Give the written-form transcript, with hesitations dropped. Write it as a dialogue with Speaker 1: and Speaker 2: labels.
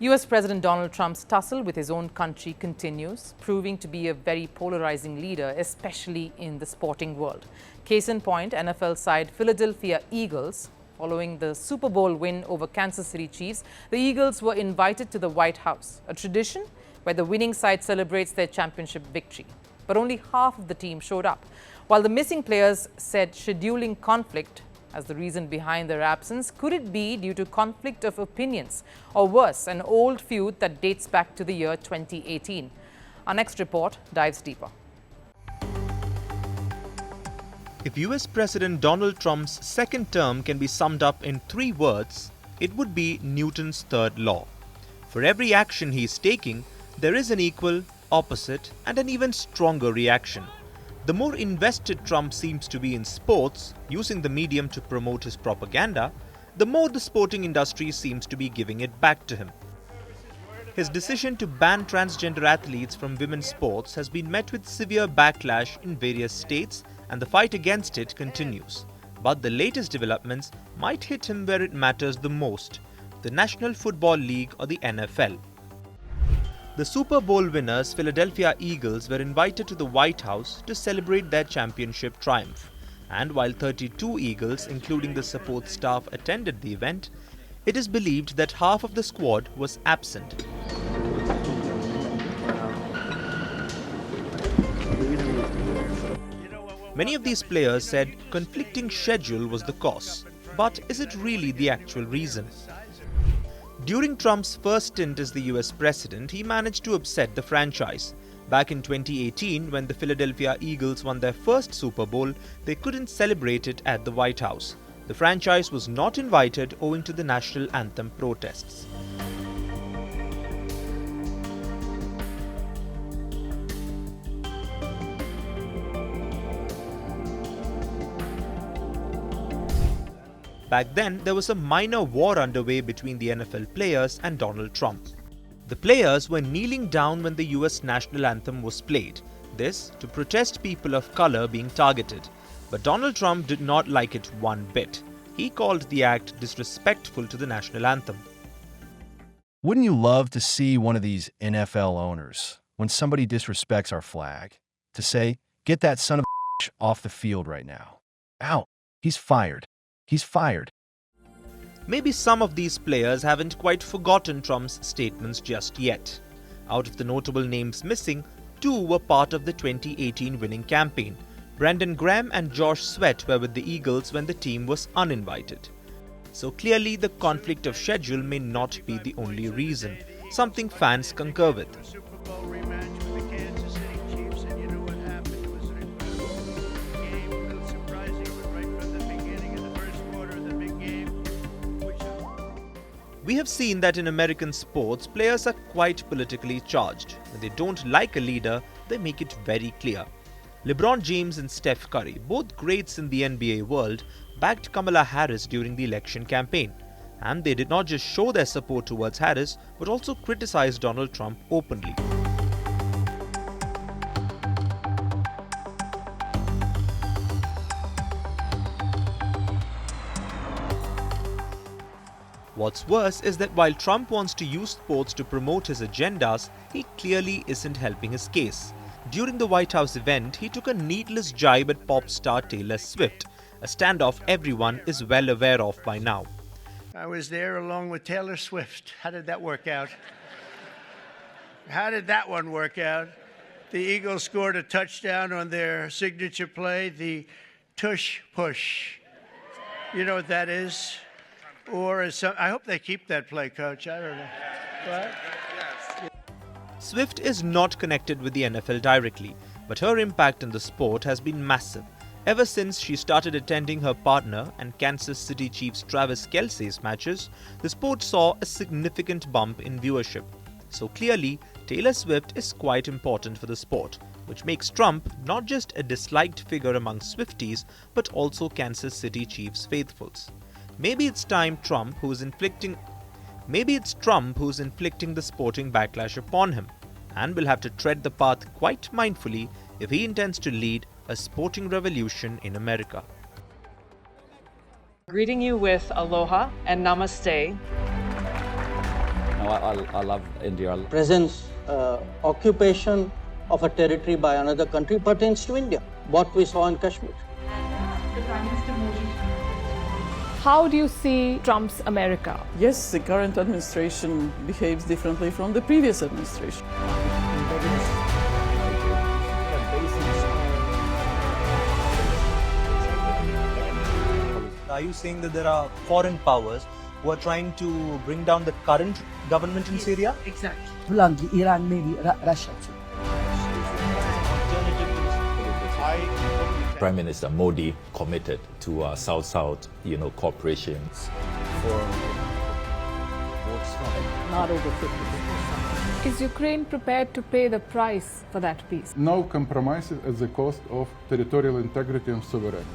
Speaker 1: US President Donald Trump's tussle with his own country continues, proving to be a very polarizing leader, especially in the sporting world. Case in point, NFL side Philadelphia Eagles. Following the Super Bowl win over Kansas City Chiefs, the Eagles were invited to the White House, a tradition where the winning side celebrates their championship victory. But only half of the team showed up. While the missing players said scheduling conflict as the reason behind their absence, could it be due to conflict of opinions, or worse, an old feud that dates back to the year 2018? Our next report dives deeper.
Speaker 2: If US President Donald Trump's second term can be summed up in 3 words, it would be Newton's third law. For every action he is taking, there is an equal, opposite, and an even stronger reaction. The more invested Trump seems to be in sports, using the medium to promote his propaganda, the more the sporting industry seems to be giving it back to him. His decision to ban transgender athletes from women's sports has been met with severe backlash in various states, and the fight against it continues. But the latest developments might hit him where it matters the most: the National Football League, or the NFL. The Super Bowl winners Philadelphia Eagles were invited to the White House to celebrate their championship triumph. And while 32 Eagles, including the support staff, attended the event, it is believed that half of the squad was absent. Many of these players said conflicting schedule was the cause. But is it really the actual reason? During Trump's first stint as the US president, he managed to upset the franchise. Back in 2018, when the Philadelphia Eagles won their first Super Bowl, they couldn't celebrate it at the White House. The franchise was not invited owing to the national anthem protests. Back then, there was a minor war underway between the NFL players and Donald Trump. The players were kneeling down when the US national anthem was played, this to protest people of color being targeted. But Donald Trump did not like it one bit. He called the act disrespectful to the national anthem.
Speaker 3: Wouldn't you love to see one of these NFL owners, when somebody disrespects our flag, to say, "Get that son of a off the field right now. Out. He's fired. He's fired."
Speaker 2: Maybe some of these players haven't quite forgotten Trump's statements just yet. Out of the notable names missing, 2 were part of the 2018 winning campaign. Brandon Graham and Josh Sweat were with the Eagles when the team was uninvited. So clearly the conflict of schedule may not be the only reason, something fans concur with. We have seen that in American sports, players are quite politically charged. When they don't like a leader, they make it very clear. LeBron James and Steph Curry, both greats in the NBA world, backed Kamala Harris during the election campaign. And they did not just show their support towards Harris, but also criticized Donald Trump openly. What's worse is that while Trump wants to use sports to promote his agendas, he clearly isn't helping his case. During the White House event, he took a needless jibe at pop star Taylor Swift, a standoff everyone is well aware of by now.
Speaker 4: I was there along with Taylor Swift. How did that work out? How did that one work out? The Eagles scored a touchdown on their signature play, the tush push. You know what that is? Or I hope they keep that play, Coach. I don't know. What?
Speaker 2: Swift is not connected with the NFL directly, but her impact in the sport has been massive. Ever since she started attending her partner and Kansas City Chiefs Travis Kelce's matches, the sport saw a significant bump in viewership. So clearly, Taylor Swift is quite important for the sport, which makes Trump not just a disliked figure among Swifties, but also Kansas City Chiefs faithfuls. Maybe it's Trump who's inflicting the sporting backlash upon him, and will have to tread the path quite mindfully if he intends to lead a sporting revolution in America.
Speaker 5: Greeting you with aloha and namaste. No, I love India.
Speaker 6: Presence, occupation of a territory by another country pertains to India, what we saw in Kashmir.
Speaker 7: How do you see Trump's America?
Speaker 8: Yes, the current administration behaves differently from the previous administration.
Speaker 9: Are you saying that there are foreign powers who are trying to bring down the current government in Syria?
Speaker 8: Exactly.
Speaker 10: Iran, maybe Russia too.
Speaker 11: Prime Minister Modi committed to South-South, cooperation.
Speaker 8: Not over 50%.
Speaker 7: Is Ukraine prepared to pay the price for that peace?
Speaker 12: No compromises at the cost of territorial integrity and sovereignty.